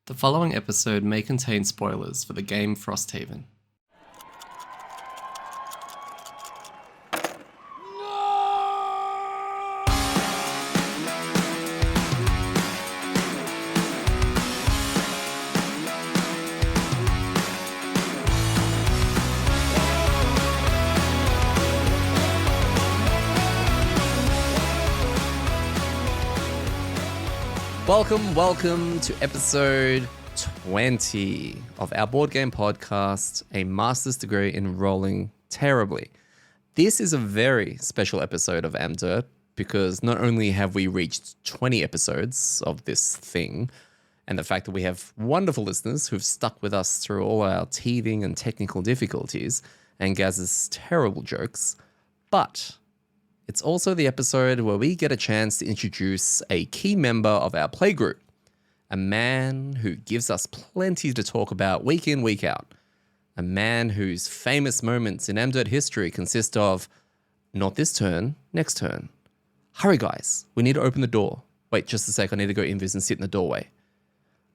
The following episode may contain spoilers for the game Frosthaven. Welcome to episode 20 of our board game podcast, A Master's Degree in Rolling Terribly. This is a very special episode of AmDirt because not only have we reached 20 episodes of this thing, and the fact that we have wonderful listeners who've stuck with us through all our teething and technical difficulties and Gaz's terrible jokes, but it's also the episode where we get a chance to introduce a key member of our playgroup, a man who gives us plenty to talk about week in, week out, a man whose famous moments in AmDirt history consist of, not this turn, next turn. Hurry guys, we need to open the door. Wait, just a sec, I need to go invis and sit in the doorway.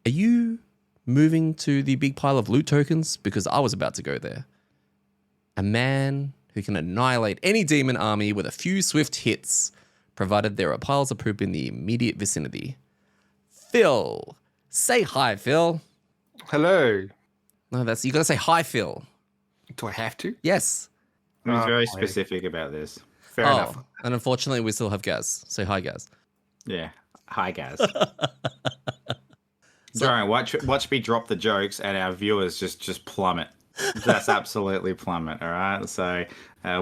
Are you moving to the big pile of loot tokens? Because I was about to go there. A man who can annihilate any demon army with a few swift hits, provided there are piles of poop in the immediate vicinity. Phil. Say hi, Phil. Hello. No, you gotta say hi, Phil. Do I have to? Yes. He was very specific about this. Fair enough. And unfortunately, we still have Gaz. Say hi, Gaz. Yeah. Hi, Gaz. Sorry, watch me drop the jokes and our viewers just plummet. That's absolutely plummet, all right? So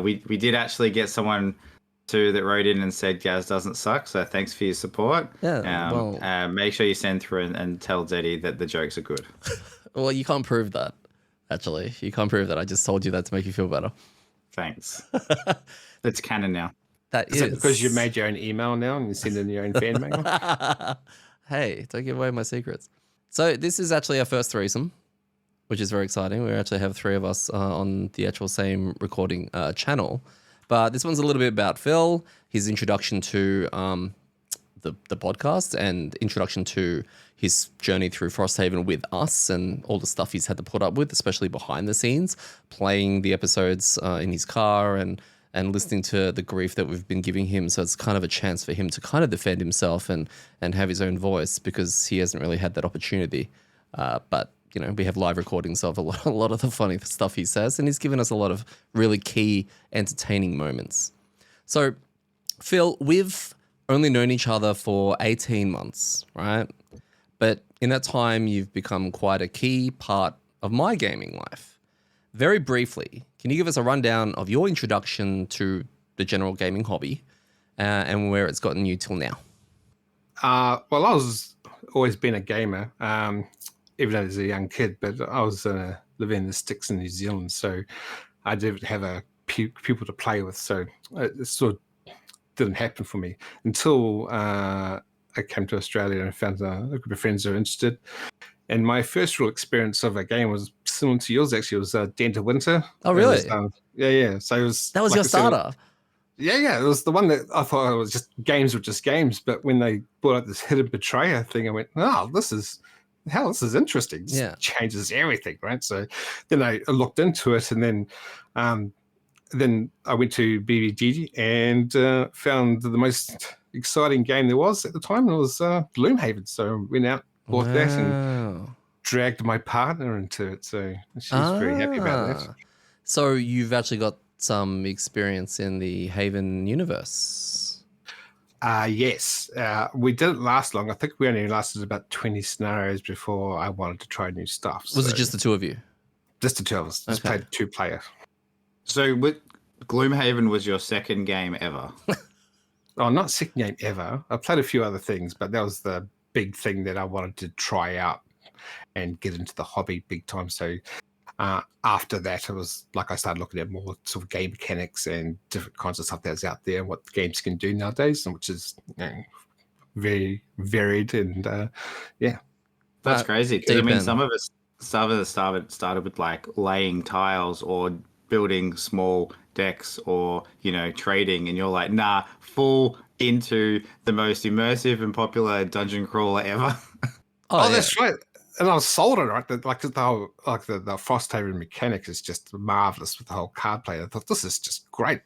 we did actually get someone that wrote in and said Gaz doesn't suck, so thanks for your support. Yeah, make sure you send through and tell Detty that the jokes are good. Well, you can't prove that, actually. You can't prove that. I just told you that to make you feel better. Thanks. It's canon now. That Is it because you made your own email now and you send in your own fan mail? Hey, don't give away my secrets. So this is actually our first threesome, which is very exciting. We actually have three of us on the actual same recording channel. But this one's a little bit about Phil, his introduction to the podcast and introduction to his journey through Frosthaven with us and all the stuff he's had to put up with, especially behind the scenes, playing the episodes in his car and listening to the grief that we've been giving him. So it's kind of a chance for him to kind of defend himself and have his own voice because he hasn't really had that opportunity. But you know, we have live recordings of a lot of the funny stuff he says, and he's given us a lot of really key entertaining moments. So, Phil, we've only known each other for 18 months, right? But in that time, you've become quite a key part of my gaming life. Very briefly, can you give us a rundown of your introduction to the general gaming hobby and where it's gotten you till now? Well, I was always been a gamer. Even as a young kid, but I was living in the sticks in New Zealand, so I didn't have a people to play with, so it sort of didn't happen for me until I came to Australia and found a group of friends who were interested. And my first real experience of a game was similar to yours, actually. It was Dead of Winter. Oh, really? Yeah. So it was that was your starter. Yeah. It was the one that I thought it was just games were just games, but when they brought out this hidden betrayer thing, I went, oh, this is interesting. This changes everything, right? So then I looked into it, and then I went to BBG and found the most exciting game there was at the time. It was Gloomhaven. So I went out, bought that, and dragged my partner into it. So she's very happy about that. So you've actually got some experience in the Haven universe. Yes. We didn't last long. I think we only lasted about 20 scenarios before I wanted to try new stuff. Was it just the two of you? Just the two of us. Just played 2-player. So Gloomhaven was your second game ever? Oh, not second game ever. I played a few other things, but that was the big thing that I wanted to try out and get into the hobby big time. So after that, it was like I started looking at more sort of game mechanics and different kinds of stuff that's out there and what games can do nowadays, and which is very varied and That's crazy. I mean, some of us started with like laying tiles or building small decks or trading, and you're like, nah, full into the most immersive and popular dungeon crawler ever. Oh, that's right. and I was sold on it, right? Like the whole, like the Frosthaven mechanics is just marvelous with the whole card play. I thought this is just great.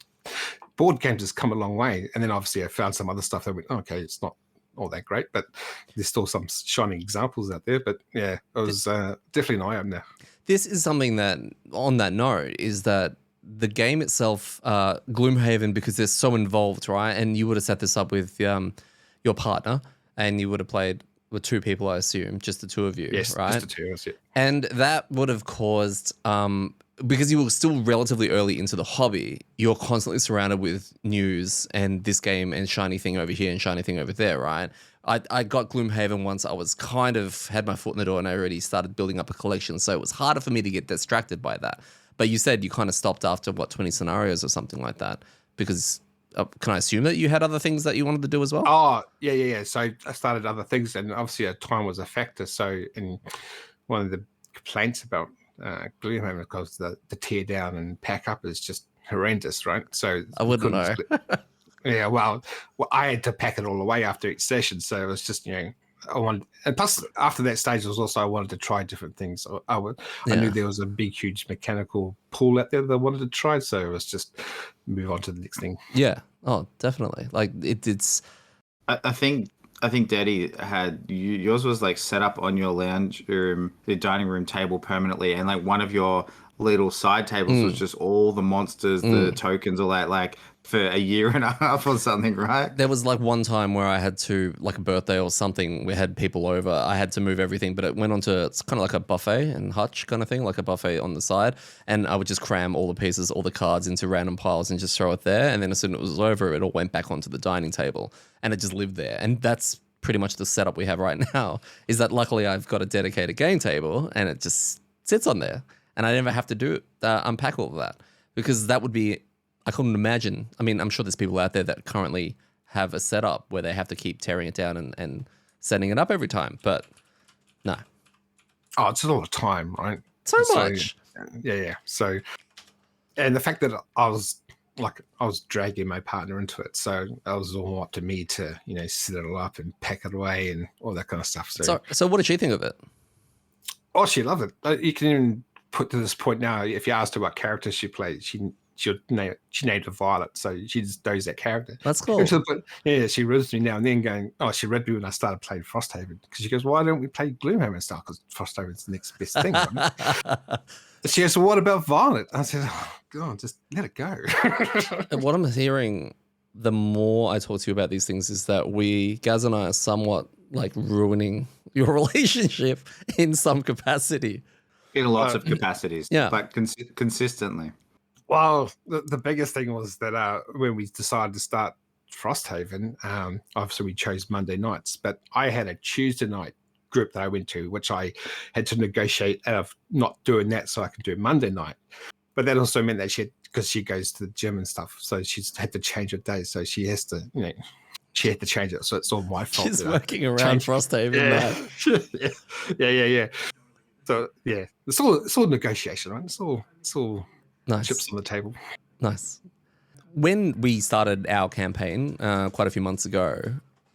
Board games has come a long way, and then obviously I found some other stuff that went, okay, it's not all that great, but there's still some shining examples out there. But yeah, it was definitely an eye opener. This is something that, on that note, is that the game itself, Gloomhaven, because they're so involved, right? And you would have set this up with your partner, and you would have played with two people, I assume, just the two of you, yes, right? just the two of us, yeah. And that would have caused, because you were still relatively early into the hobby, you're constantly surrounded with news and this game and shiny thing over here and shiny thing over there, right? I got Gloomhaven once I was kind of had my foot in the door and I already started building up a collection, so it was harder for me to get distracted by that. But you said you kind of stopped after, 20 scenarios or something like that, because can I assume that you had other things that you wanted to do as well? Oh, yeah. So I started other things, and obviously time was a factor. So, in one of the complaints about Gloomhaven, because the tear down and pack up is just horrendous, right? So I wouldn't know. Yeah, well, I had to pack it all away after each session, so it was just, I wanted, and plus after that stage was also I wanted to try different things. I knew there was a big, huge mechanical pool out there that I wanted to try, so it was just move on to the next thing. Yeah. Oh, definitely. Like it's. I think Detty had yours was like set up on your lounge room, the dining room table permanently, and like one of your little side tables was just all the monsters, the tokens, all that, like for a year and a half or something, right? There was like one time where I had to, like a birthday or something, we had people over, I had to move everything, but it went onto, it's kind of like a buffet and hutch kind of thing, like a buffet on the side, and I would just cram all the pieces, all the cards into random piles and just throw it there, and then as soon as it was over, it all went back onto the dining table, and it just lived there. And that's pretty much the setup we have right now, is that luckily I've got a dedicated game table, and it just sits on there, and I never have to unpack all of that, because that would be, I couldn't imagine. I mean, I'm sure there's people out there that currently have a setup where they have to keep tearing it down and setting it up every time, but no. Oh, it's a lot of time, right? So much. Yeah. So, and the fact that I was dragging my partner into it, so it was all up to me to, set it all up and pack it away and all that kind of stuff. So what did she think of it? Oh, she loved it. You can even put to this point now, if you asked her what character she played, she named her Violet, so she just knows that character. That's cool. Yeah, she reads me now and then going, oh, she read me when I started playing Frosthaven, because she goes, why don't we play Gloomhaven and stuff? Because Frosthaven's the next best thing. Right? She goes, well, what about Violet? I said, oh, God, just let it go. And what I'm hearing, the more I talk to you about these things, is that Gaz and I are somewhat like ruining your relationship in some capacity. In lots of capacities. Yeah. But consistently. Well, the biggest thing was that when we decided to start Frosthaven, obviously we chose Monday nights, but I had a Tuesday night group that I went to, which I had to negotiate out of not doing that so I could do Monday night. But that also meant that because she goes to the gym and stuff, so she's had to change her day. So she has to, she had to change it. So it's all my fault. She's working around Frosthaven. Yeah. So yeah, it's all negotiation, right? It's all nice. Chips on the table. Nice. When we started our campaign quite a few months ago,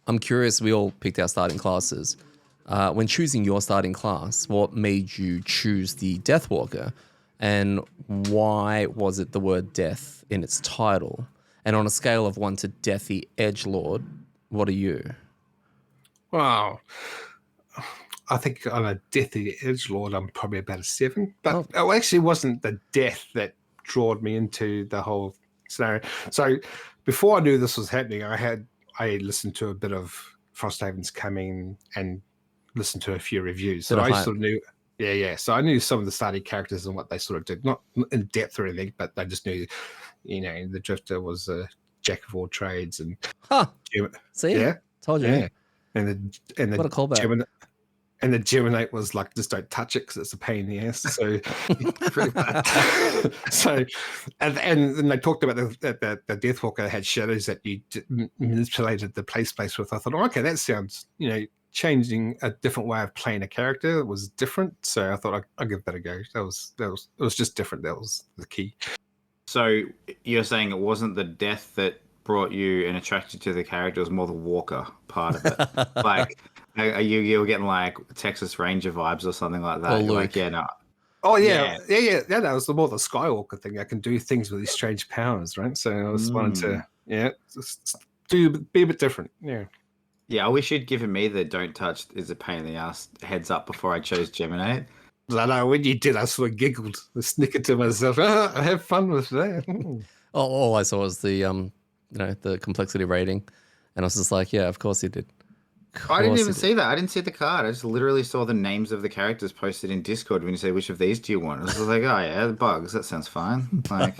I'm curious, we all picked our starting classes. When choosing your starting class, what made you choose the Deathwalker? And why was it the word death in its title? And on a scale of 1 to Deathy Edgelord, what are you? Wow. I think on a Deathy Edgelord, I'm probably about a 7. But it actually wasn't the death that drawed me into the whole scenario. So before I knew this was happening, I listened to a bit of Frosthaven's Coming and listened to a few reviews. So I sort of knew, so I knew some of the starting characters and what they sort of did, not in depth or anything, but I just knew, the Drifter was a jack of all trades and told you. Yeah. And the what a callback. And the Geminate was like, just don't touch it because it's a pain in the ass. So, and they talked about the Deathwalker had shadows that you manipulated the play space with. I thought, okay, that sounds, changing a different way of playing a character. It was different. So I thought I'll give that a go. It was just different. That was the key. So you're saying it wasn't the death that brought you and attracted you to the character, it was more the walker part of it. Are you getting like Texas Ranger vibes or something like that? Or You're Luke. like, yeah, no. Oh yeah. That was more the Skywalker thing. I can do things with these strange powers, right? So I was wanting to, just be a bit different. Yeah. Yeah, I wish you'd given me the don't touch is a pain in the ass heads up before I chose Geminate. I know when you did, I sort of giggled, I snickered to myself. I have fun with that. All I saw was the the complexity rating, and I was just like, yeah, of course he did. I didn't even see that. I didn't see the card. I just literally saw the names of the characters posted in Discord when you say, which of these do you want? I was like, oh yeah, the bugs. That sounds fine. Like,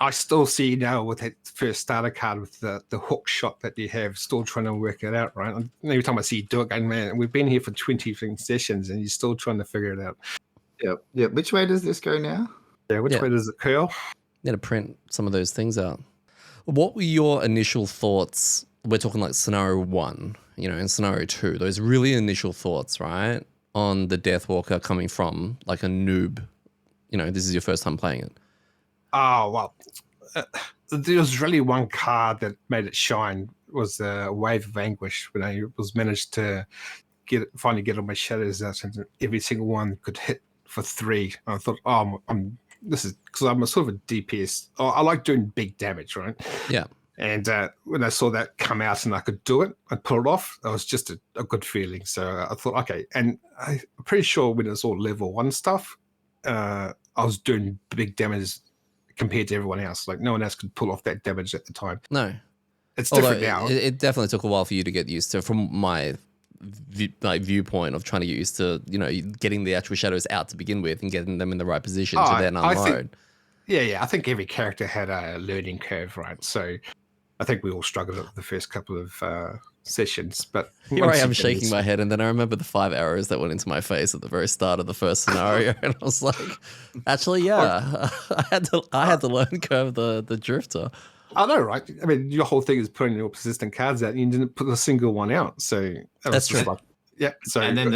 I still see now with that first starter card with the hook shot that you have, still trying to work it out, right? And every time I see you do it, going, man, we've been here for 20 sessions and you're still trying to figure it out. Yep. Which way does this go now? Yeah, which way does it curl? You had to print some of those things out. What were your initial thoughts? We're talking like scenario 1, and scenario 2, those really initial thoughts, right? On the Deathwalker coming from like a noob, this is your first time playing it. Oh, well, there was really one card that made it shine, was the Wave of Anguish, when I was managed to finally get all my shadows out, and every single one could hit for 3. And I thought, this is because I'm a sort of a DPS. I like doing big damage, right? Yeah. And when I saw that come out and I could do it, I pulled it off. It was just a good feeling. So I thought, okay. And I'm pretty sure when it was all level 1 stuff, I was doing big damage compared to everyone else. Like no one else could pull off that damage at the time. No. It's different now. It definitely took a while for you to get used to, from my viewpoint of trying to get used to, getting the actual shadows out to begin with and getting them in the right position to then unload. I think every character had a learning curve, right? So I think we all struggled with the first couple of sessions. But here I am shaking my head, and then I remember the 5 arrows that went into my face at the very start of the first scenario, and I was like, actually, yeah, I had to learn curve the drifter. I know, right? I mean, your whole thing is putting your persistent cards out, and you didn't put a single one out. So that's true. So and then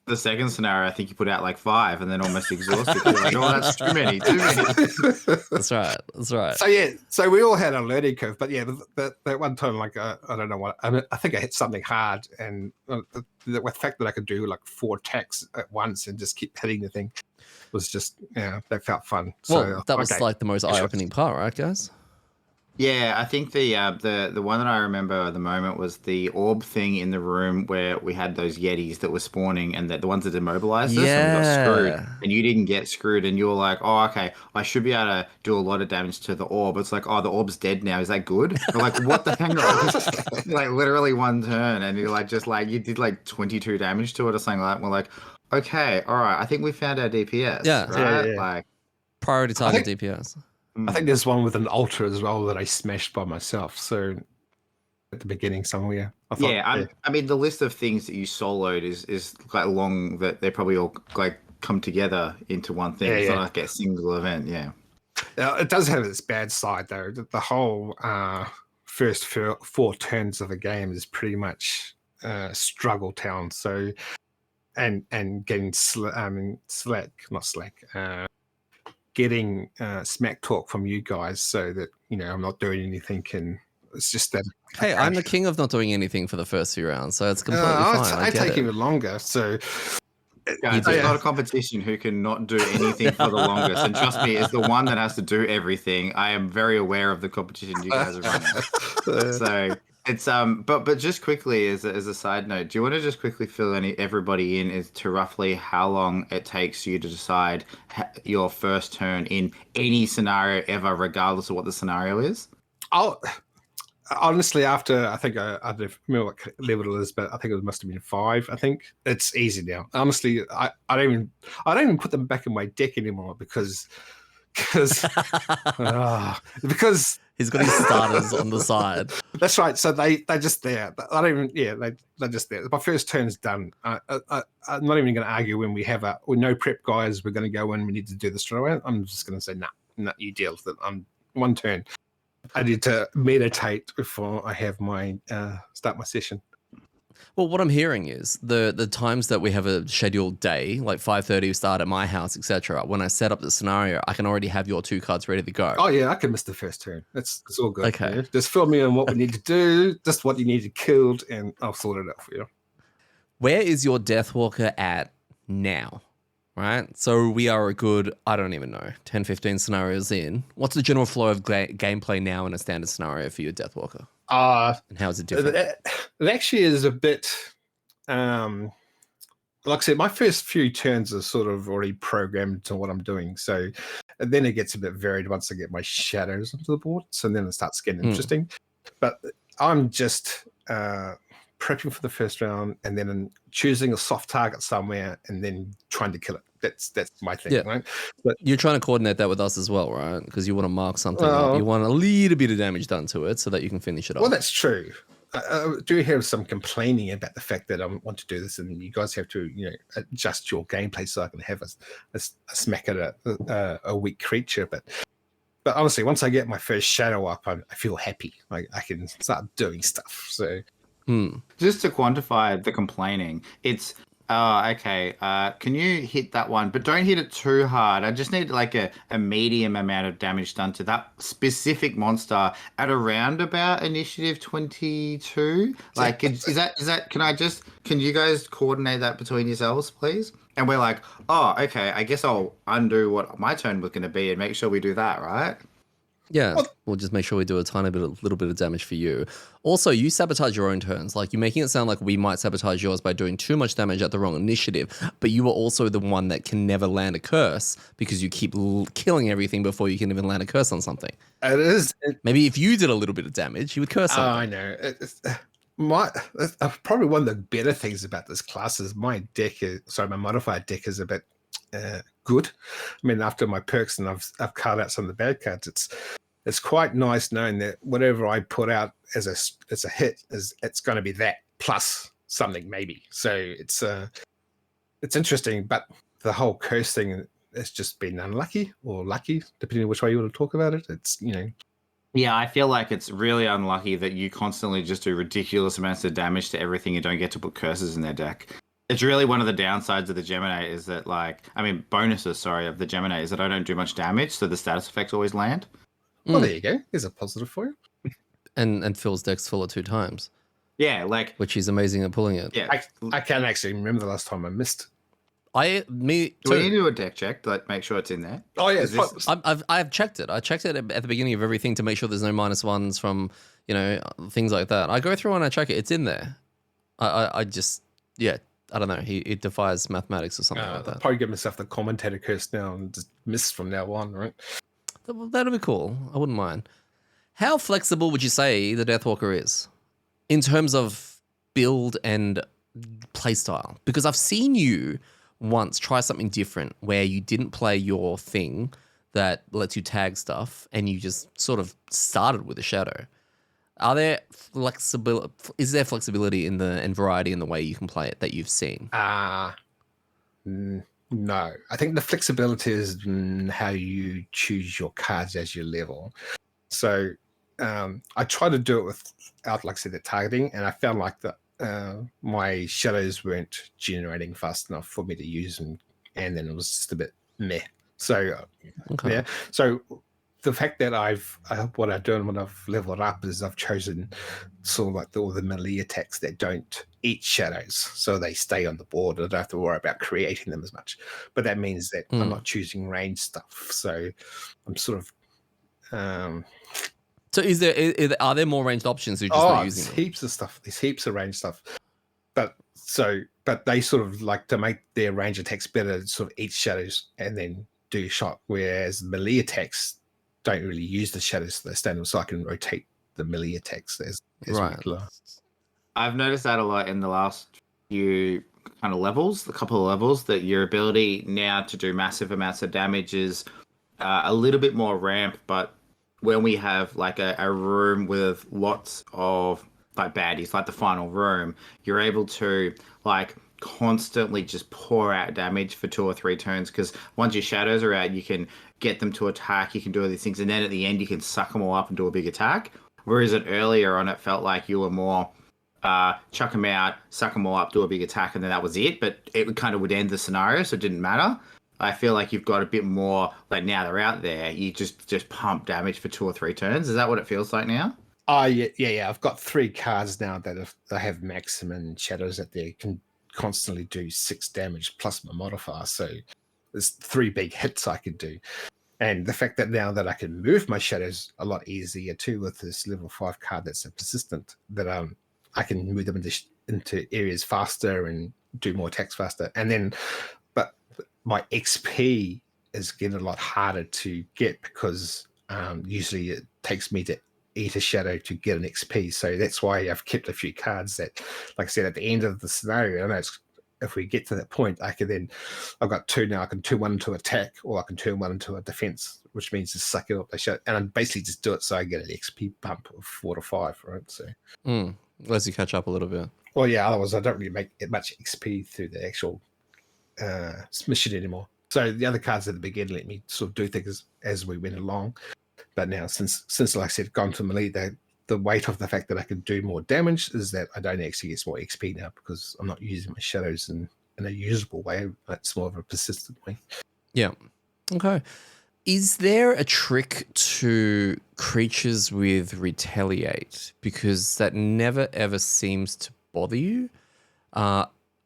the second scenario, I think you put out like 5, and then almost exhausted. You're like, oh, that's too many. That's right. So we all had a learning curve, but that one time, like I don't know what. I think I hit something hard, and the fact that I could do like 4 attacks at once and just keep hitting the thing was just that felt fun. Well, that was like the most eye-opening part, right, guys? Yeah, I think the one that I remember at the moment was the orb thing in the room where we had those Yetis that were spawning, and the ones that immobilized us, and we got screwed, and you didn't get screwed, and you were like, oh, okay, I should be able to do a lot of damage to the orb. It's like, oh, the orb's dead now. Is that good? We're like, what the heck? Like literally one turn, and you're like, you did like 22 damage to it or something like that. And we're like, okay, all right, I think we found our DPS. Yeah, right? Yeah. Like priority target DPS. I think there's one with an altar as well that I smashed by myself. So at the beginning somewhere. I mean, the list of things that you soloed is quite long, that they probably all like come together into one thing. It's not like a single event. Yeah. It does have its bad side though. The whole first 4 turns of a game is pretty much struggle town. So and getting getting smack talk from you guys, so that I'm not doing anything, and it's just that. Hey, I'm the king of not doing anything for the first few rounds, so it's completely fine. I take even longer. So it's not a competition who can not do anything for the longest, and trust me, as the one that has to do everything, I am very aware of the competition you guys are running. So it's but just quickly as a side note, do you want to just quickly fill everybody in as to roughly how long it takes you to decide your first turn in any scenario ever, regardless of what the scenario is? Honestly, after I think I don't remember what level it is, but I think it must have been 5. I think it's easy now. Honestly, I don't even put them back in my deck anymore because he's got his starters on the side. That's right. So they're just there. I don't even. Yeah, they're just there. My first turn's done. I'm not even going to argue when we have with no prep guys. We're going to go in. We need to do this straight away. I'm just going to say nah, you deal with it. I'm one turn. I need to meditate before I have my start my session. Well, what I'm hearing is the times that we have a scheduled day, like 5:30 we start at my house, etc. When I set up the scenario, I can already have your 2 cards ready to go. Oh yeah, I can miss the first turn. It's all good. Okay, yeah. Just fill me in what we need to do, just what you need to kill, and I'll sort it out for you. Where is your Deathwalker at now? Right? So we are a good, I don't even know, 10, 15 scenarios in. What's the general flow of gameplay now in a standard scenario for your Deathwalker? And how is it different? It actually is a bit, like I said, my first few turns are sort of already programmed to what I'm doing. So then it gets a bit varied once I get my shadows onto the board. So then it starts getting interesting. But I'm just prepping for the first round and then choosing a soft target somewhere and then trying to kill it. That's my thing, right? But you're trying to coordinate that with us as well, right? Because you want to mark something up. You want a little bit of damage done to it so that you can finish it off. Well, that's true. I do hear some complaining about the fact that I want to do this, and you guys have to, adjust your gameplay so I can have a smack at a weak creature. But honestly, once I get my first shadow up, I feel happy. Like I can start doing stuff. So, just to quantify the complaining, it's okay. Can you hit that one, but don't hit it too hard. I just need like a medium amount of damage done to that specific monster at around about initiative 22. Like, is that? Can you guys coordinate that between yourselves, please? And we're like, oh, okay. I guess I'll undo what my turn was going to be and make sure we do that, right? Yeah, we'll just make sure we do a little bit of damage for you. Also, you sabotage your own turns. Like, you're making it sound like we might sabotage yours by doing too much damage at the wrong initiative, but you are also the one that can never land a curse because you keep killing everything before you can even land a curse on something. It is. Maybe if you did a little bit of damage, you would curse something. I know. Probably one of the better things about this class is my modified deck is a bit good. I mean, after my perks and I've carved out some of the bad cards, it's quite nice knowing that whatever I put out as a hit it's going to be that plus something maybe. So it's interesting, but the whole curse thing has just been unlucky or lucky, depending on which way you want to talk about it. It's Yeah, I feel like it's really unlucky that you constantly just do ridiculous amounts of damage to everything and don't get to put curses in their deck. It's really one of the downsides of the Geminate is that, bonuses, of the Geminate is that I don't do much damage, so the status effects always land. Well, there you go. There's a positive for you. And Phil's deck's full of 2 times. Yeah, which he's amazing at pulling it. Yeah, I can't actually remember the last time I missed. Do we need to do a deck check to make sure it's in there? Oh yeah, I've checked it. I checked it at the beginning of everything to make sure there's no -1s from things like that. I go through and I check it. It's in there. I just I don't know. It defies mathematics or something like that. Probably give myself the commentator curse now and just miss from now on, right? That'll be cool. I wouldn't mind. How flexible would you say the Deathwalker is in terms of build and playstyle? Because I've seen you once try something different where you didn't play your thing that lets you tag stuff and you just sort of started with a shadow. Is there flexibility and variety in the way you can play it that you've seen? No. I think the flexibility is how you choose your cards as you level. So I try to do it without, like I said, the targeting, and I found like that my shadows weren't generating fast enough for me to use them, and then it was just a bit meh. So yeah. So the fact that what I've done when I've leveled up is I've chosen sort of like all the melee attacks that don't eat shadows, so they stay on the board. I don't have to worry about creating them as much. But that means that I'm not choosing range stuff. So I'm sort of. So are there more ranged options? You're just not using them? Heaps of stuff. There's heaps of range stuff. But they sort of like to make their range attacks better, sort of eat shadows and then do shot. Whereas melee attacks don't really use the shadows to their standard, so I can rotate the melee attacks as regular. I've noticed that a lot in the last few kind of levels, a couple of levels, that your ability now to do massive amounts of damage is a little bit more ramp, but when we have like a room with lots of like baddies, like the final room, you're able to like constantly just pour out damage for 2 or 3 turns, because once your shadows are out, you can get them to attack, you can do all these things, and then at the end you can suck them all up and do a big attack. Whereas earlier on, it felt like you were more chuck them out, suck them all up, do a big attack, and then that was it. But it kind of would end the scenario, so it didn't matter. I feel like you've got a bit more, like now they're out there, you just pump damage for 2 or 3 turns. Is that what it feels like now? Oh, yeah. I've got 3 cards now that have maximum shadows that they can constantly do 6 damage plus my modifier. So there's 3 big hits I could do. And the fact that now that I can move my shadows a lot easier too with this level 5 card that's a persistent, that I can move them into areas faster and do more attacks faster. And then, but my XP is getting a lot harder to get because usually it takes me to eat a shadow to get an XP. So that's why I've kept a few cards that, like I said, at the end of the scenario, I know if we get to that point, I can then, I've got 2 now, I can turn 1 into attack, or I can turn 1 into a defense, which means just suck it up the shadow. And I basically just do it so I get an XP bump of 4 to 5, right? So lets you catch up a little bit. Well, yeah, otherwise I don't really make much XP through the actual mission anymore. So the other cards at the beginning let me sort of do things as we went along. But now, since like I said, gone to melee, the weight of the fact that I can do more damage is that I don't actually get more XP now because I'm not using my shadows in a usable way. It's more of a persistent way. Yeah. Okay. Is there a trick to creatures with retaliate? Because that never ever seems to bother you.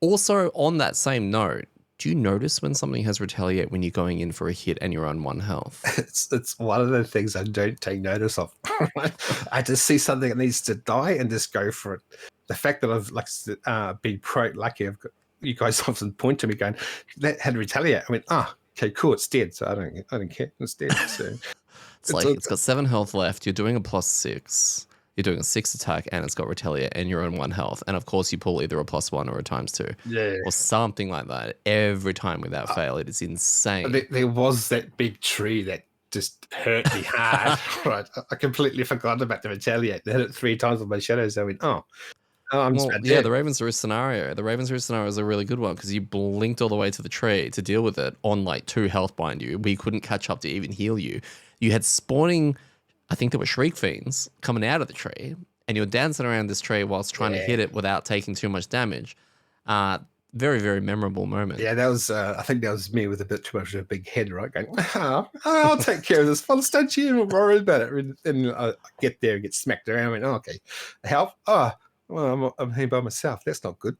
Also, on that same note, do you notice when something has retaliate when you're going in for a hit and you're on 1 health? It's one of the things I don't take notice of. I just see something that needs to die and just go for it. The fact that I've been lucky, you guys often point to me going, that had retaliate. I went, okay, cool, it's dead. So I don't care. It's dead. So it's got 7 health left. You're doing a +6. You're doing a 6 attack and it's got retaliate and you're on 1 health. And of course you pull either a +1 or a ×2. Yeah. Or something like that every time without fail. It is insane. There was that big tree that just hurt me hard. Right. I completely forgot about the retaliate. They hit it 3 times with my shadows. I went, the Raven's Roost scenario. The Raven's Roost scenario is a really good one because you blinked all the way to the tree to deal with it on like 2 health behind you. We couldn't catch up to even heal you. You had spawning, I think there were Shriek Fiends coming out of the tree, and you were dancing around this tree whilst trying to hit it without taking too much damage. Very, very memorable moment. Yeah, that was, I think that was me with a bit too much of a big head, right? Going, I'll take care of this. Follow, don't you even worry about it. And I get there and get smacked around. I went, okay, help? Well, I'm here by myself. That's not good.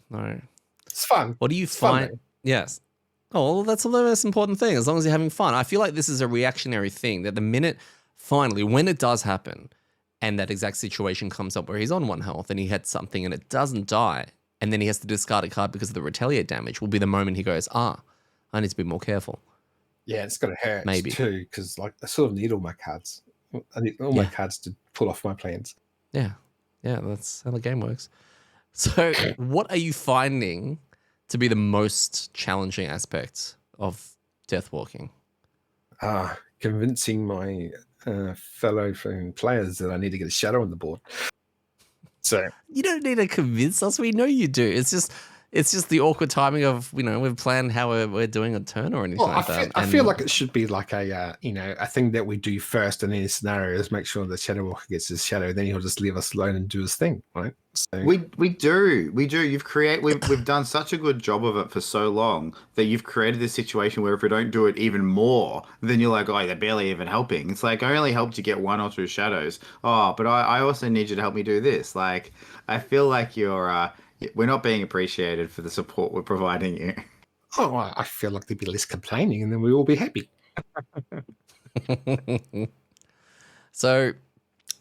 No. It's fun. What do you find? Yes. Oh, well, that's the most important thing, as long as you're having fun. I feel like this is a reactionary thing, that the minute, finally, when it does happen, and that exact situation comes up where he's on 1 health and he hits something and it doesn't die, and then he has to discard a card because of the retaliate damage, will be the moment he goes, I need to be more careful. Yeah, it's going to hurt maybe too, because like I sort of need all my cards. I need all my cards to pull off my plans. Yeah, that's how the game works. So what are you finding to be the most challenging aspect of Deathwalking? Convincing my fellow players that I need to get a shadow on the board. So you don't need to convince us. We know you do. It's just the awkward timing of, we've planned how we're doing a turn or anything like that. I feel like it should be like a thing that we do first in any scenario is make sure the Shadow Walker gets his shadow, then he'll just leave us alone and do his thing, right? So we do. We've done such a good job of it for so long that you've created this situation where if we don't do it even more, then you're like, they're barely even helping. It's like, I only helped you get 1 or 2 shadows. But I also need you to help me do this. Like, I feel like we're not being appreciated for the support we're providing you. I feel like there'd be less complaining and then we'll all be happy. So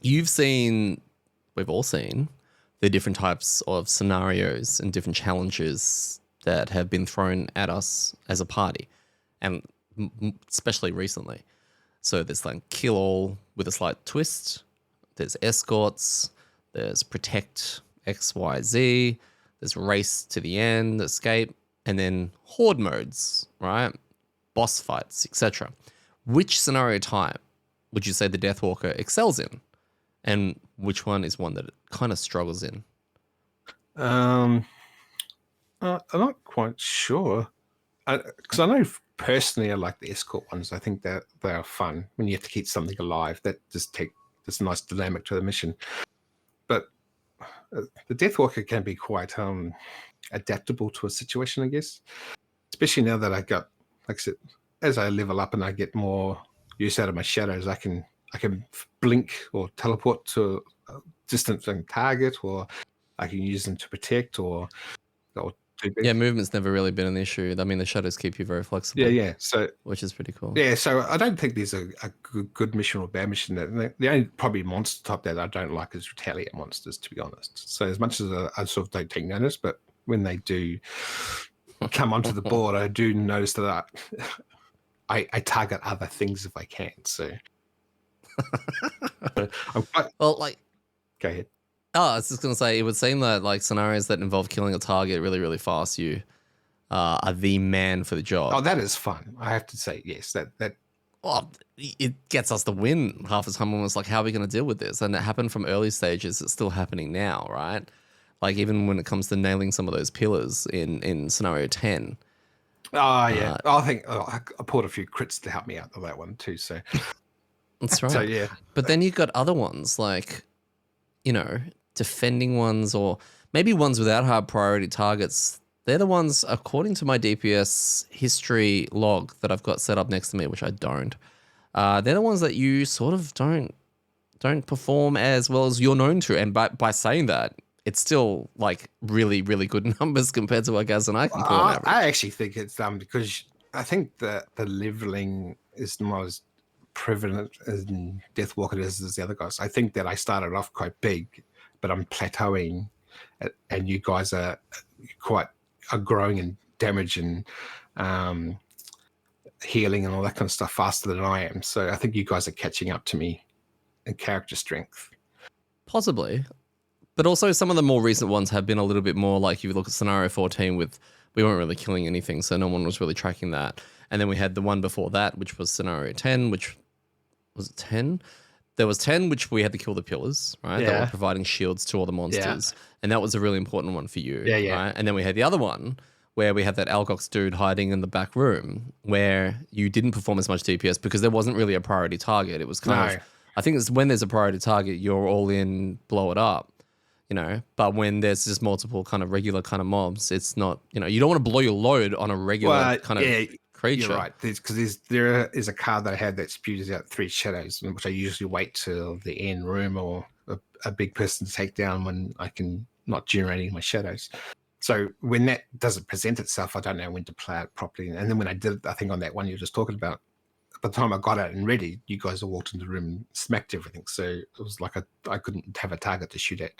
we've all seen the different types of scenarios and different challenges that have been thrown at us as a party, and especially recently. So there's like kill all with a slight twist. There's escorts. There's protect XYZ. There's race to the end, escape, and then horde modes, right? Boss fights, etc. Which scenario type would you say the Deathwalker excels in? And which one is one that it kind of struggles in? I'm not quite sure. Because I know personally I like the escort ones. I think that they are fun when you have to keep something alive. That just take this nice dynamic to the mission. But the Deathwalker can be quite adaptable to a situation, I guess. Especially now that I got, like I said, as I level up and I get more use out of my shadows, I can blink or teleport to a distant target, or I can use them to protect or too big. Yeah, movement's never really been an issue. I mean, the shadows keep you very flexible. Yeah. So, which is pretty cool. Yeah, so I don't think there's a good mission or bad mission. The only probably monster type that I don't like is retaliate monsters, to be honest. So as much as I sort of don't take notice, but when they do come onto the board, I do notice that I target other things if I can. So, well, like, go ahead. Oh, I was just gonna say, it would seem that like scenarios that involve killing a target really, really fast, you are the man for the job. Oh, that is fun. I have to say, yes. That. Well, it gets us the win half the time. Almost like, how are we going to deal with this? And it happened from early stages. It's still happening now, right? Like even when it comes to nailing some of those pillars in scenario 10. Oh yeah, I think I pulled a few crits to help me out on that one too. So that's right. So yeah, but then you've got other ones like, defending ones or maybe ones without high priority targets. They're the ones, according to my DPS history log that I've got set up next to me, which I don't. They're the ones that you sort of don't perform as well as you're known to. And by saying that, it's still like really, really good numbers compared to what Gaz and I can pull on average. I actually think it's because I think that the leveling is not as prevalent in Deathwalker as the other guys. I think that I started off quite big, but I'm plateauing, and you guys are growing in damage and healing and all that kind of stuff faster than I am. So I think you guys are catching up to me in character strength. Possibly. But also some of the more recent ones have been a little bit more like you look at scenario 14 we weren't really killing anything, so no one was really tracking that. And then we had the one before that, which was scenario 10, which was it 10? There was 10, which we had to kill the pillars, right? Yeah. That were providing shields to all the monsters. Yeah. And that was a really important one for you, right? And then we had the other one where we had that Algox dude hiding in the back room where you didn't perform as much DPS because there wasn't really a priority target. It was kind of, I think it's when there's a priority target, you're all in, blow it up, But when there's just multiple kind of regular kind of mobs, it's not, you don't want to blow your load on a regular kind of creature. You're right, because there is a card that I had that spews out 3 shadows, which I usually wait till the end room or a big person to take down when I can not generating my shadows. So when that doesn't present itself, I don't know when to play it properly. And then when I did it, I think on that one you were just talking about, by the time I got out and ready, you guys all walked into the room and smacked everything. So it was like I couldn't have a target to shoot at.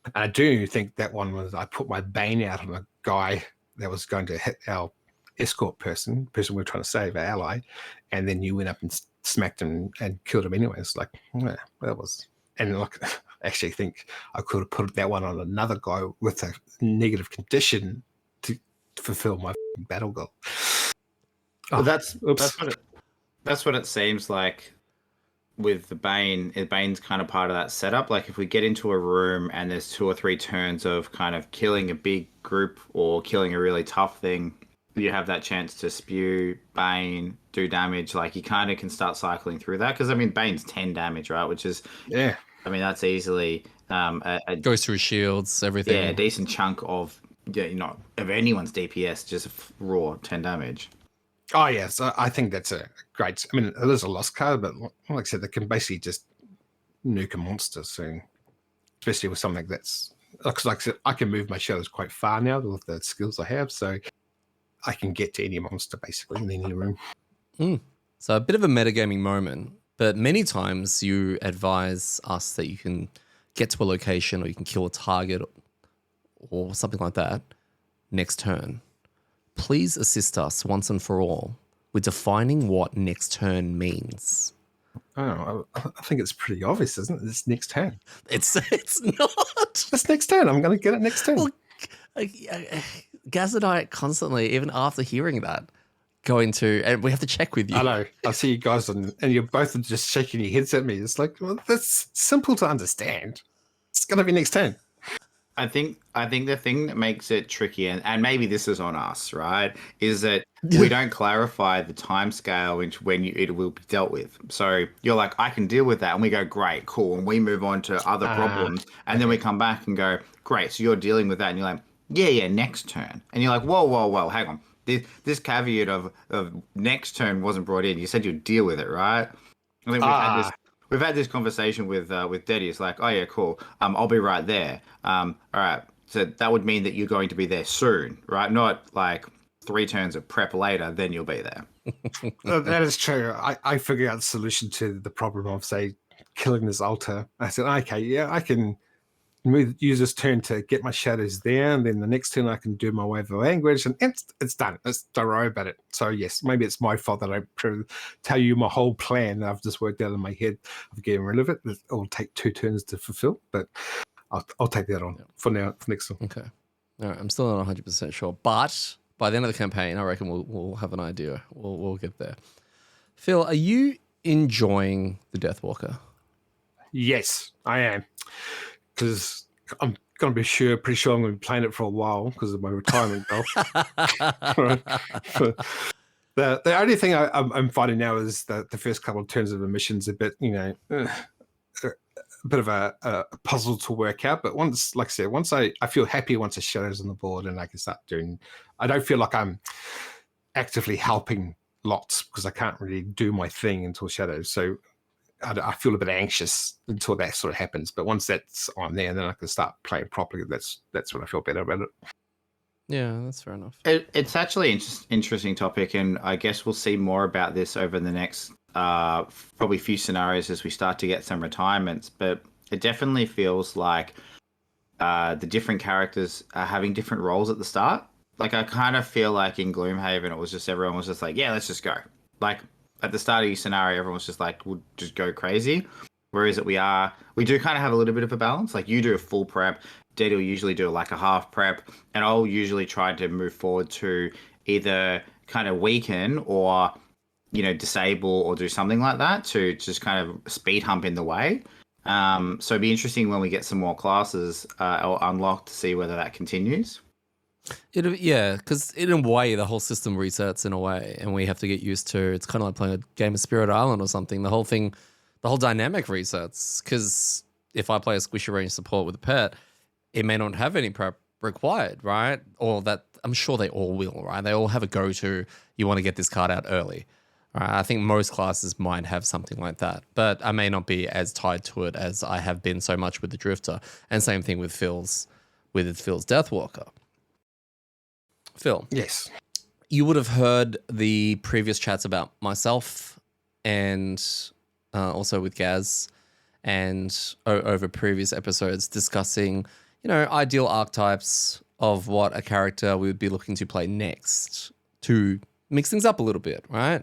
And I do think that one was, I put my Bane out on a guy that was going to hit our escort person we were trying to save, our ally, and then you went up and smacked him and killed him anyway. It's like, yeah, that was, and like, I actually think I could have put that one on another guy with a negative condition to fulfill my battle goal. Oh, that's what it seems like with the Bane. Bane's kind of part of that setup. Like if we get into a room and there's 2 or 3 turns of kind of killing a big group or killing a really tough thing, you have that chance to spew Bane, do damage. Like you kind of can start cycling through that because I mean Bane's 10 damage, right? Which is I mean that's easily goes through shields, everything. Mm. Yeah, a decent chunk of of anyone's DPS, just raw 10 damage. Oh yeah, so I think that's a great. I mean, it is a lost card, but like I said, they can basically just nuke a monster. So especially with something that's like I said, I can move my shadows quite far now with the skills I have, so I can get to any monster basically in any room. So a bit of a metagaming moment, but many times you advise us that you can get to a location or you can kill a target or something like that next turn. Please assist us once and for all with defining what next turn means. Oh, I think it's pretty obvious, isn't it? It's next turn. It's not. It's next turn. I'm going to get it next turn. Well, Gaz and I constantly, even after hearing that, and we have to check with you. I know. I see you guys and you're both just shaking your heads at me. It's like, well, that's simple to understand. It's going to be next turn. I think the thing that makes it tricky, and maybe this is on us, right, is that we don't clarify the time scale when it will be dealt with. So you're like, I can deal with that, and we go, great, cool, and we move on to other problems, and then we come back and go, great, so you're dealing with that, and you're like, yeah, next turn, and you're like, whoa, hang on, this caveat of next turn wasn't brought in. You said you'd deal with it, right? I think we've had this conversation with Detty. It's like, oh yeah, cool. I'll be right there. All right. So that would mean that you're going to be there soon, right? Not like 3 turns of prep later, then you'll be there. That is true. I figured out the solution to the problem of, say, killing this altar. I said, okay, yeah, I can use this turn to get my shadows there, and then the next turn I can do my wave of language, and it's done. Don't worry about it. So yes, maybe it's my fault that I tell you my whole plan that I've just worked out in my head of getting rid of it. It'll take 2 turns to fulfill, but I'll take that on for now, for next time. Okay. All right, I'm still not 100% sure, but by the end of the campaign, I reckon we'll have an idea. We'll get there. Phil, are you enjoying the Deathwalker? Yes, I am. Because I'm going to be pretty sure I'm going to be playing it for a while because of my retirement goal. The only thing I'm finding now is that the first couple of turns of the mission's a bit, a bit of a puzzle to work out. But once, like I said, once I feel happy once the shadow's on the board and I can start doing, I don't feel like I'm actively helping lots because I can't really do my thing until shadows. So I feel a bit anxious until that sort of happens, but once that's on there, then I can start playing properly. That's when I feel better about it. Yeah, that's fair enough. It's actually an interesting topic, and I guess we'll see more about this over the next probably few scenarios as we start to get some retirements. But it definitely feels like the different characters are having different roles at the start. Like I kind of feel like in Gloomhaven, it was just everyone was just like, yeah, let's just go. Like at the start of your scenario, everyone was just like, we'll just go crazy. Whereas we do kind of have a little bit of a balance. Like you do a full prep, Detty will usually do like a half prep, and I'll usually try to move forward to either kind of weaken or, disable or do something like that to just kind of speed hump in the way. So it'd be interesting when we get some more classes or unlocked to see whether that continues. Because in a way, the whole system resets in a way, and we have to get used to. It's kind of like playing a game of Spirit Island or something. The whole dynamic resets. Because if I play a squishy range support with a pet, it may not have any prep required, right? Or that I'm sure they all will, right? They all have a go-to. You want to get this card out early, right? I think most classes might have something like that, but I may not be as tied to it as I have been so much with the Drifter. And same thing with Phil's Deathwalker. Phil. Yes. You would have heard the previous chats about myself and also with Gaz and over previous episodes discussing, ideal archetypes of what a character we would be looking to play next to mix things up a little bit, right?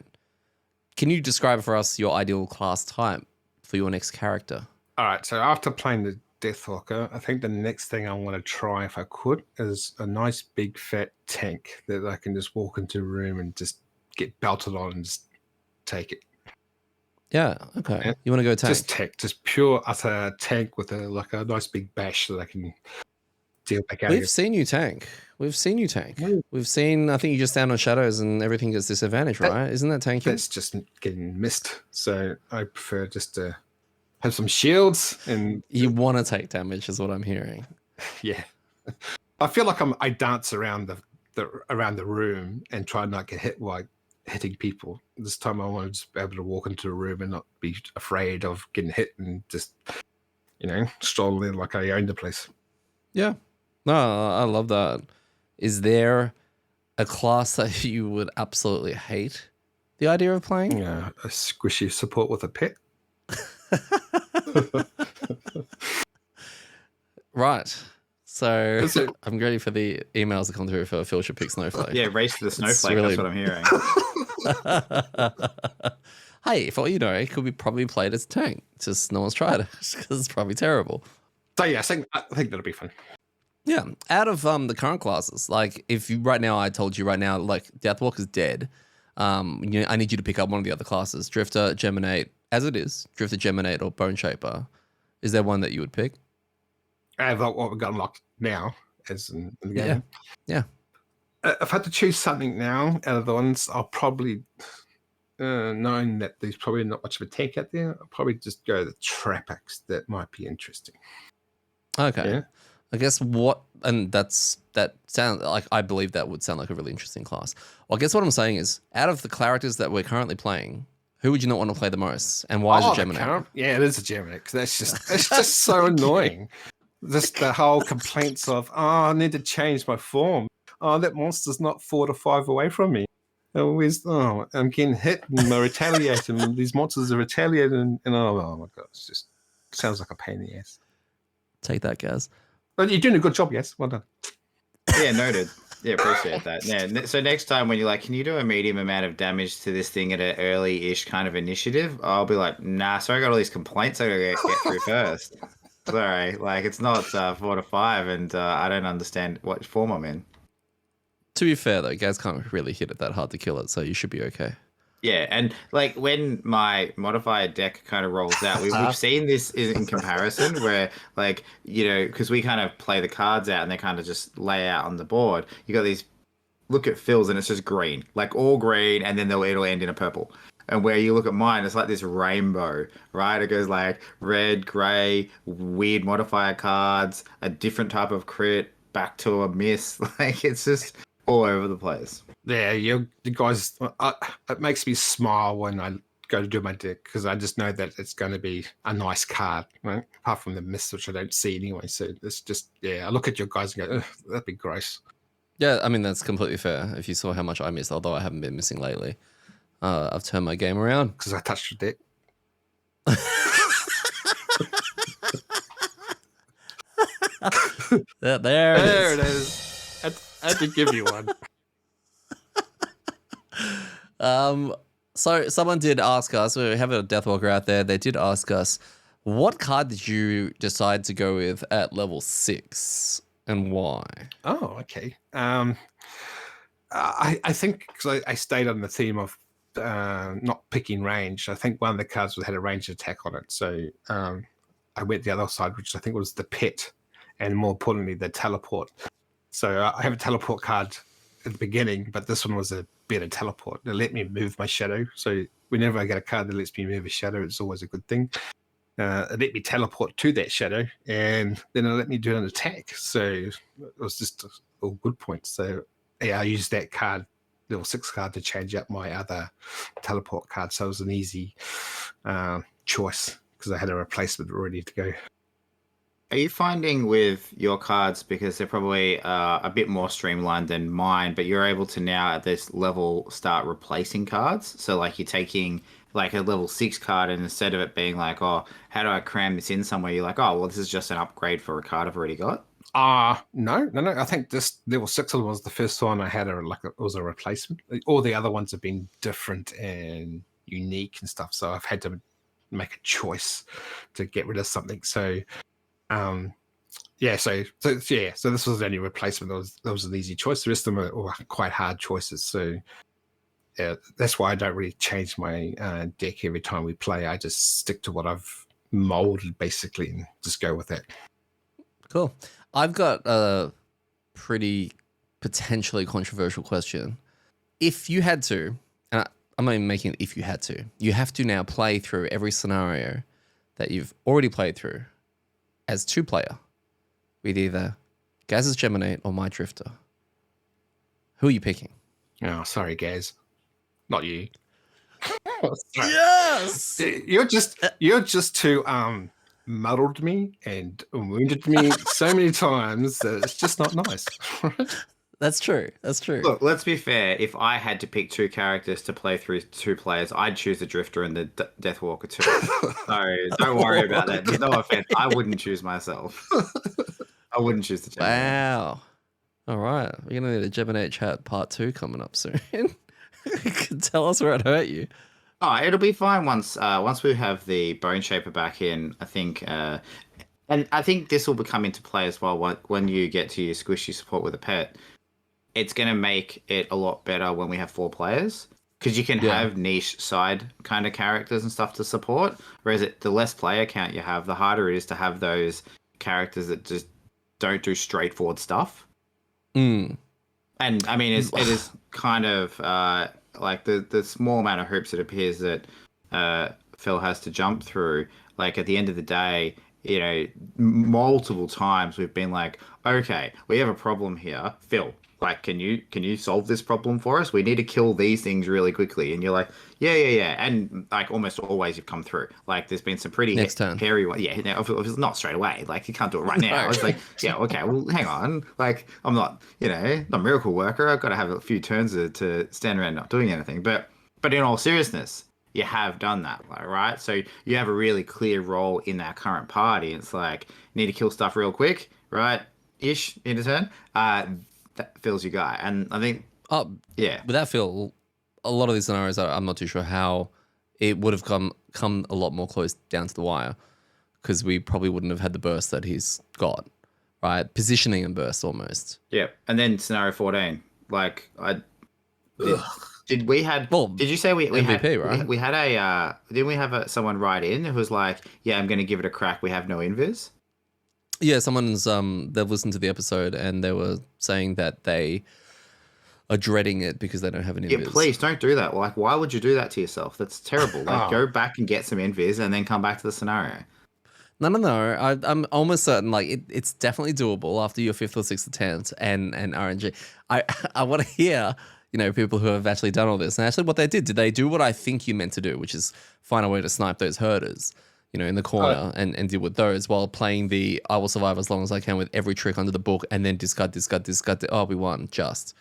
Can you describe for us your ideal class type for your next character? All right. So after playing the Deathwalker, I think the next thing I want to try, if I could, is a nice big fat tank that I can just walk into a room and just get belted on and just take it. Yeah, okay. Yeah. You want to go tank? Just pure utter tank with a nice big bash that I can deal back out. We've seen you tank. We've seen, I think you just stand on shadows and everything gets disadvantaged, right? Isn't that tanking? That's just getting missed. So I prefer just to have some shields. And you want to take damage is what I'm hearing. Yeah. I feel like I dance around the room and try not to get hit while hitting people. This time I want to just be able to walk into a room and not be afraid of getting hit and just, stroll in like I own the place. Yeah. No, I love that. Is there a class that you would absolutely hate the idea of playing? Yeah, a squishy support with a pet. Right. So I'm ready for the emails to come through for Phil should pick Snowflake. Yeah, race to the Snowflake. That's what I'm hearing. Hey, for all you know, it could be probably played as a tank. Just no one's tried it because it's probably terrible. So yeah, I think that'll be fun. Yeah. Out of the current classes, like if you I told you right now, like Deathwalker's dead. I need you to pick up one of the other classes, Drifter, Geminate, as it is, Drifter, Geminate, or Bone Shaper. Is there one that you would pick? I have what we've got unlocked now, as in the game. Yeah. If I had to choose something now out of the ones, I'll probably, knowing that there's probably not much of a tank out there, I'll probably just go the Trap Axe. That might be interesting. Okay. Yeah. I guess that sounds like, I believe that would sound like a really interesting class. Well, I guess what I'm saying is, out of the characters that we're currently playing, who would you not want to play the most, and why is it Geminate? Yeah, it is a Geminate, because that's just so annoying. Just the whole complaints of, I need to change my form. Oh, that monster's not 4 to 5 away from me. Always, I'm getting hit and they're retaliating. And these monsters are retaliating, and oh my god, it just sounds like a pain in the ass. Take that, Gaz. But you're doing a good job, yes. Well done. Yeah, noted. Yeah, appreciate that. Yeah. So next time when you're like, can you do a medium amount of damage to this thing at an early-ish kind of initiative? I'll be like, nah. Sorry, I got all these complaints I gotta get through first. Sorry, like it's not 4 to 5, and I don't understand what form I'm in. To be fair, though, Gaz can't really hit it that hard to kill it, so you should be okay. Yeah, and like when my modifier deck kind of rolls out, we've seen this in comparison where, like, you know, because we kind of play the cards out and they kind of just lay out on the board. You got these, look at Phil's and it's just green, like all green, and then it'll end in a purple. And where you look at mine, it's like this rainbow, right? It goes like red, grey, weird modifier cards, a different type of crit, back to a miss. Like it's just all over the place. Yeah, you guys, it makes me smile when I go to do my deck because I just know that it's going to be a nice card, right? Apart from the miss, which I don't see anyway. So it's just, I look at your guys and go, that'd be gross. Yeah, I mean, that's completely fair. If you saw how much I missed, although I haven't been missing lately, I've turned my game around. Because I touched your deck. There it is. I had to give you one. So someone did ask us, we have a Deathwalker out there, they did ask us, what card did you decide to go with at level 6 and why? Oh, okay. I think because I stayed on the theme of not picking range. I think one of the cards had a ranged attack on it. So I went the other side, which I think was the pit, and more importantly, the teleport. So I have a teleport card at the beginning, but this one was a better teleport. It let me move my shadow. So whenever I get a card that lets me move a shadow, it's always a good thing. It let me teleport to that shadow, and then it let me do an attack. So it was just all good points. So yeah, I used that card, level 6 card, to change up my other teleport card. So it was an easy choice because I had a replacement ready to go. Are you finding with your cards, because they're probably a bit more streamlined than mine, but you're able to now at this level start replacing cards? So like you're taking like a level 6 card, and instead of it being like, oh, how do I cram this in somewhere? You're like, oh, well, this is just an upgrade for a card I've already got. No. I think this level 6 was the first one I had it was a replacement. All the other ones have been different and unique and stuff. So I've had to make a choice to get rid of something. So so this was the only replacement. That was an easy choice. The rest of them are quite hard choices. So yeah, that's why I don't really change my deck every time we play. I just stick to what I've molded basically and just go with it. Cool. I've got a pretty potentially controversial question. If you had to, and I'm not even making it if you had to, you have to now play through every scenario that you've already played through as 2-player with either Gaz's Geminate or my Drifter. Who are you picking? Oh, sorry, Gaz. Not you. Yes! You're just too muddled me and wounded me so many times that it's just not nice. That's true. Look, let's be fair. If I had to pick 2 characters to play through 2 players, I'd choose the Drifter and the Deathwalker too. So don't worry about that. No offense. I wouldn't choose myself. I wouldn't choose the Geminate. Wow. All right. We're going to need a Geminate chat part 2 coming up soon. Tell us where it hurt you. Oh, it'll be fine once we have the Bone Shaper back in, I think. And I think this will come into play as well when you get to your squishy support with a pet. It's going to make it a lot better when we have 4 players, because you can have niche side kind of characters and stuff to support. Whereas the less player count you have, the harder it is to have those characters that just don't do straightforward stuff. Mm. And I mean, it is kind of like the small amount of hoops it appears that Phil has to jump through. Like at the end of the day, you know, multiple times we've been like, okay, we have a problem here, Phil. Like, can you solve this problem for us? We need to kill these things really quickly. And you're like, yeah. And like almost always you've come through. Like there's been some pretty Next turn. hairy one. Yeah, if it's not straight away, like you can't do it right now. It's like, yeah, okay, well, hang on. Like I'm not, not a miracle worker. I've got to have a few turns to stand around not doing anything. But in all seriousness, you have done that, like, right? So you have a really clear role in that current party. It's like, you need to kill stuff real quick, right? Ish in a turn. That Phil's your guy. And I think, yeah. Without Phil, a lot of these scenarios, I'm not too sure how it would have come a lot more close down to the wire, because we probably wouldn't have had the burst that he's got, right? Positioning and burst almost. Yeah. And then scenario 14, like did we had? Well, did you say we MVP, had, right? We had a didn't we have someone write in who was like, yeah, I'm going to give it a crack. We have no invis. Yeah, someone's they've listened to the episode and they were saying that they are dreading it because they don't have an invis. Yeah, please don't do that. Like, why would you do that to yourself? That's terrible. Like, go back and get some invis and then come back to the scenario. No. I'm almost certain like it's definitely doable after your 5th or 6th attempt and RNG. I want to hear, people who have actually done all this. And actually what they did they do what I think you meant to do, which is find a way to snipe those herders, in the corner and deal with those while playing the I will survive as long as I can with every trick under the book and then discard. Oh, we won. Just,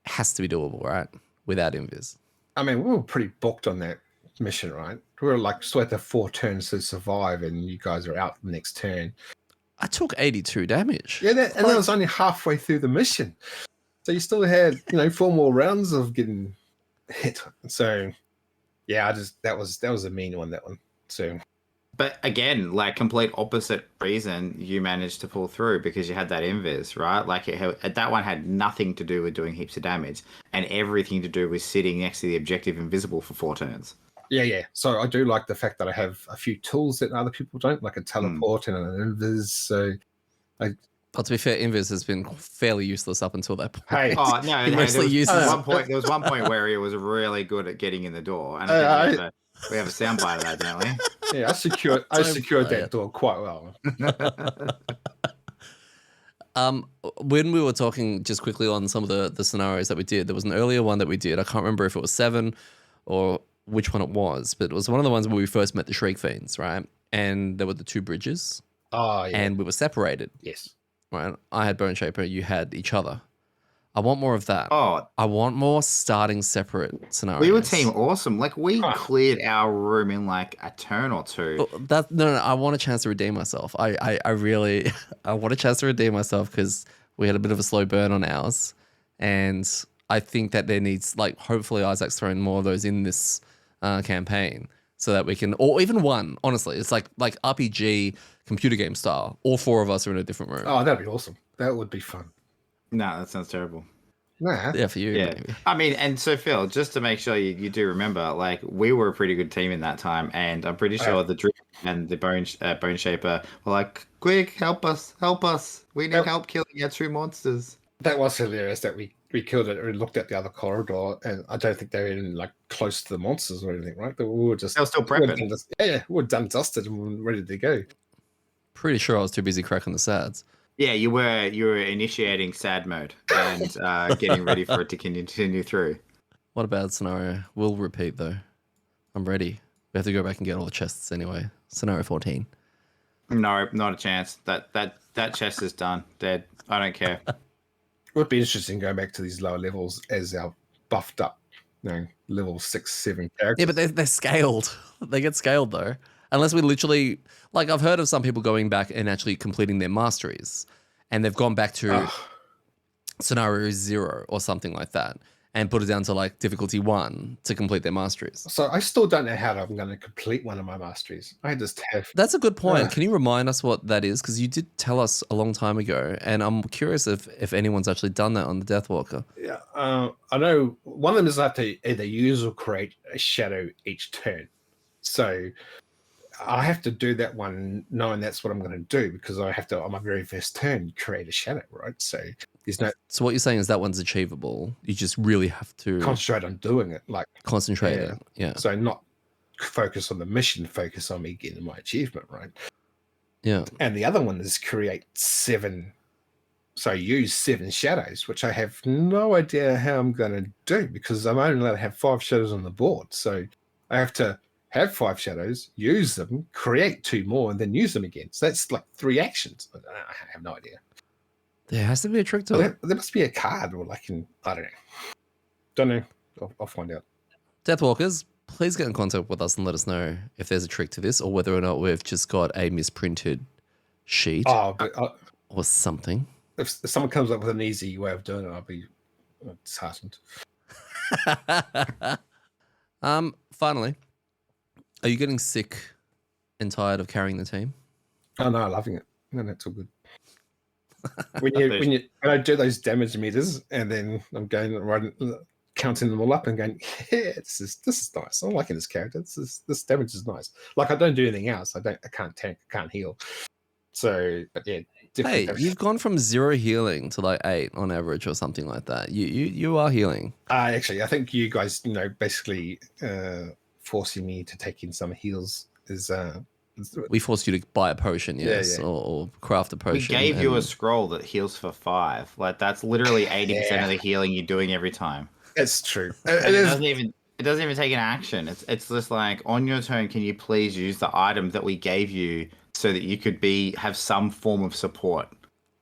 has to be doable, right? Without invis. I mean, we were pretty booked on that mission, right? We were like still at the 4 turns to survive and you guys are out the next turn. I took 82 damage. Yeah, that was only halfway through the mission. So you still had, 4 more rounds of getting hit. So yeah, that was a mean one, that one. So, but again, like complete opposite reason you managed to pull through because you had that invis, right? Like that one had nothing to do with doing heaps of damage and everything to do with sitting next to the objective invisible for 4 turns. Yeah. So I do like the fact that I have a few tools that other people don't, like a teleport and an invis. So But to be fair, invis has been fairly useless up until that point. Hey, there was one point where he was really good at getting in the door, and we have a soundbite of that, don't we? Yeah, I secured that door quite well. When we were talking just quickly on some of the scenarios that we did, there was an earlier one that we did. I can't remember if it was 7 or which one it was, but it was one of the ones where we first met the Shriek Fiends, right? And there were the 2 bridges. Oh, yeah. And we were separated. Yes. Right. I had Bone Shaper, you had each other. I want more of that. Oh, I want more starting separate scenarios. We were team awesome. Like we cleared our room in like a turn or 2. No. I want a chance to redeem myself. I really I want a chance to redeem myself because we had a bit of a slow burn on ours, and I think that there needs like hopefully Isaac's thrown more of those in this campaign so that we can, or even one. Honestly, it's like RPG computer game style. All 4 of us are in a different room. Oh, that'd be awesome. That would be fun. No, that sounds terrible. Nah. Yeah, for you. Yeah. Maybe. I mean, and so Phil, just to make sure you do remember, like we were a pretty good team in that time, and I'm pretty sure the Drip and the Bone Shaper were like, "Quick, help us! We need help killing our 2 monsters." That was hilarious that we killed it and looked at the other corridor, and I don't think they were even like close to the monsters or anything, right? They were still prepping. We're done, dusted, and we're ready to go. Pretty sure I was too busy cracking the sads. Yeah, you were initiating sad mode and getting ready for it to continue through. What a bad scenario. We'll repeat though. I'm ready. We have to go back and get all the chests anyway. Scenario 14. No, not a chance. That chest is done. Dead. I don't care. It would be interesting going back to these lower levels as our buffed up, level 6, 7 characters. Yeah, but they're scaled. They get scaled though. Unless we literally, like I've heard of some people going back and actually completing their masteries, and they've gone back to scenario 0 or something like that and put it down to like difficulty 1 to complete their masteries. So I still don't know how I'm going to complete one of my masteries. I just have. That's a good point. Can you remind us what that is? Because you did tell us a long time ago, and I'm curious if anyone's actually done that on the Deathwalker. Yeah, I know one of them is I have to either use or create a shadow each turn. So I have to do that one knowing that's what I'm going to do because I have to, on my very first turn, create a shadow, right? So there's no... So what you're saying is that one's achievable. You just really have to... concentrate on doing it. Concentrate it, yeah. So not focus on the mission, focus on me getting my achievement, right? Yeah. And the other one is create 7 So I use 7 shadows, which I have no idea how I'm going to do because I'm only allowed to have 5 shadows on the board. So I have to have 5 shadows, use them, create 2 more, and then use them again. So that's like 3 actions. I have no idea. There has to be a trick to it. There must be a card or I don't know. Don't know. I'll find out. Deathwalkers, please get in contact with us and let us know if there's a trick to this or whether or not we've just got a misprinted sheet or something. If someone comes up with an easy way of doing it, I'll be disheartened. Finally, are you getting sick and tired of carrying the team? Oh no, I'm loving it. No, that's all good. When I do those damage meters and then I'm going right counting them all up and going, yeah, this is nice. I'm liking this character. This damage is nice. Like I don't do anything else. I can't tank, I can't heal. So, but yeah. Hey, you've gone from 0 healing to like 8 on average or something like that. You are healing. Actually, I think you guys, basically forcing me to take in some heals is. We forced you to buy a potion, yes, yeah. Or craft a potion. We gave you a scroll that heals for 5. Like that's literally 80% of the healing you're doing every time. It's true. It doesn't even take an action. It's just like on your turn, can you please use the item that we gave you so that you could have some form of support.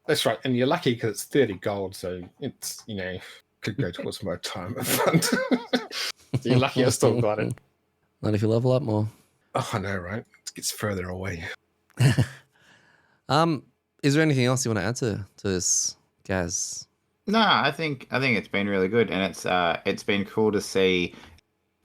That's right, and you're lucky because it's 30 gold, so it's could go towards my time of fund. You're lucky I still got it. Not if you level up more. Oh, I know, right? It gets further away. Is there anything else you want to add to this, Gaz? No, I think it's been really good, and it's been cool to see.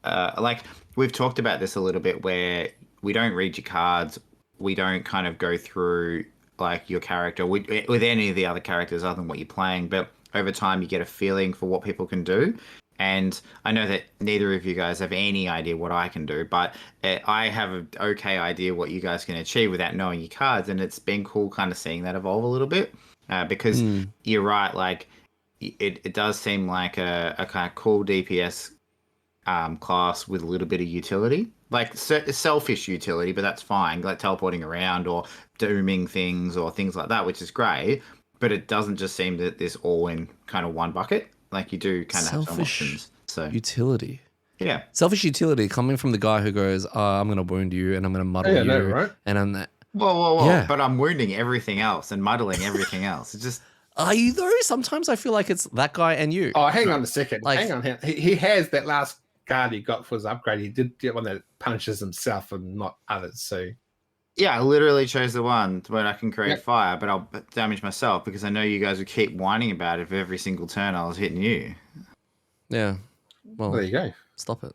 Like we've talked about this a little bit, where we don't read your cards. We don't kind of go through like your character with any of the other characters other than what you're playing, but over time you get a feeling for what people can do. And I know that neither of you guys have any idea what I can do, but I have an okay idea what you guys can achieve without knowing your cards. And it's been cool kind of seeing that evolve a little bit because you're right. Like it does seem like a kind of cool DPS class with a little bit of utility. Like selfish utility, but that's fine. Like teleporting around or dooming things or things like that, which is great. But it doesn't just seem that this all in kind of one bucket. Like you do kind of have some options. So utility. Yeah. Selfish utility coming from the guy who goes, I'm going to wound you and I'm going to muddle you. No, right? And I'm that. Whoa. Yeah. But I'm wounding everything else and muddling everything else. It's just. Are you though? Sometimes I feel like it's that guy and you. Oh, hang on a second. Hang on. He has that last card he got for his upgrade. He did get one that punishes himself and not others. So yeah, I literally chose the one when I can create fire, but I'll damage myself because I know you guys would keep whining about it if every single turn I was hitting you. Yeah. Well, there you go. Stop it.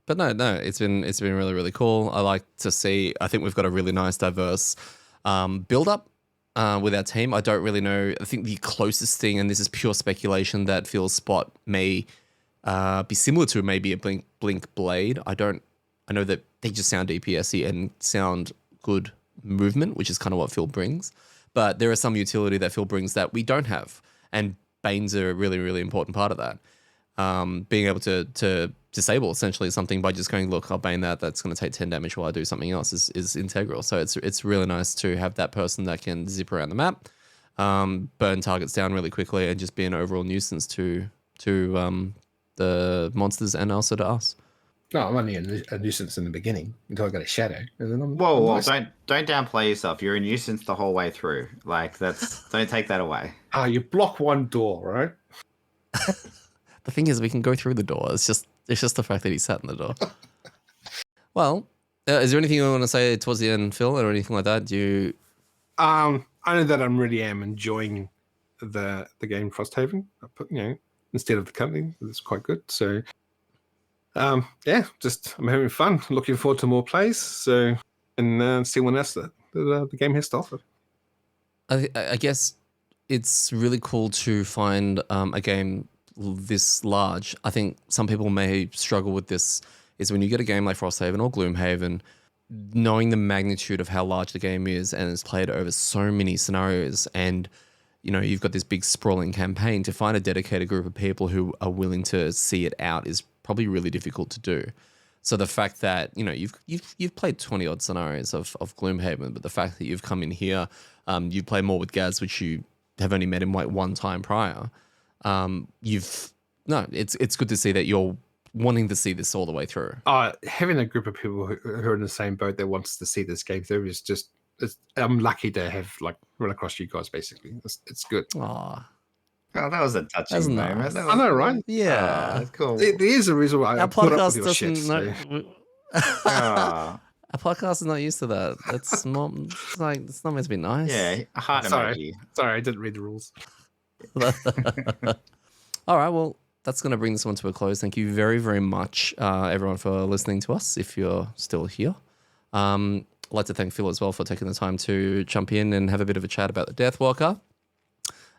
But no, it's been really, really cool. I like to see. I think we've got a really nice, diverse build up with our team. I don't really know. I think the closest thing, and this is pure speculation, that Phil's spot may be similar to maybe a blink blade. I know that they just sound DPS-y and sound good movement, which is kind of what Phil brings. But there is some utility that Phil brings that we don't have, and Bane's are a really, really important part of that. Being able to disable essentially something by just going, look, I'll Bane that's going to take 10 damage while I do something else is integral. So it's really nice to have that person that can zip around the map, burn targets down really quickly, and just be an overall nuisance to the monsters and also to us. No, I'm only a nuisance in the beginning until I got a shadow, and then I'm whoa! Nice. Don't downplay yourself. You're a nuisance the whole way through. Like don't take that away. You block one door, right? The thing is, we can go through the door. It's just the fact that he sat in the door. Well, is there anything you want to say towards the end, Phil, or anything like that? I know that I really am enjoying the game Frosthaven. Instead of the company, it's quite good. So. Just I'm having fun. Looking forward to more plays. So, and see what else that the game has to offer. I guess it's really cool to find a game this large. I think some people may struggle with this. Is when you get a game like Frosthaven or Gloomhaven, knowing the magnitude of how large the game is and it's played over so many scenarios, and you've got this big sprawling campaign. To find a dedicated group of people who are willing to see it out is probably really difficult to do. So the fact that you've played 20 odd scenarios of Gloomhaven, but the fact that you've come in here, you play more with Gaz, which you have only met him like one time prior, it's good to see that you're wanting to see this all the way through. Having a group of people who are in the same boat that wants to see this game through is just. I'm lucky to have like run across you guys. Basically, it's good. Aw. Oh, that was a touching moment. Nice. I know, right? Yeah, cool. There is a reason why our I put up with podcast your doesn't. shit. Our podcast is not used to that. It's not like it's not meant to be nice. Yeah, a heart emoji. Sorry, I didn't read the rules. All right, well, that's going to bring this one to a close. Thank you very, very much, everyone, for listening to us. If you're still here, I'd like to thank Phil as well for taking the time to jump in and have a bit of a chat about the Deathwalker.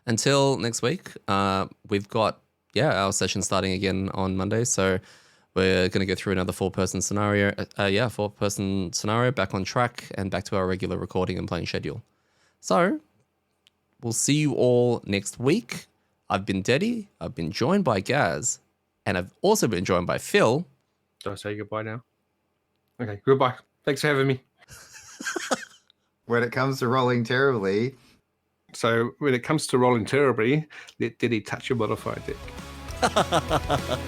Until next week, we've got our session starting again on Monday. So we're going to go through another 4-person scenario. 4-person scenario, back on track and back to our regular recording and playing schedule. So we'll see you all next week. I've been Detty. I've been joined by Gaz, and I've also been joined by Phil. Do I say goodbye now? Okay, goodbye. Thanks for having me. When it comes to rolling terribly. So when it comes to rolling terribly, let Detty touch your modifier deck.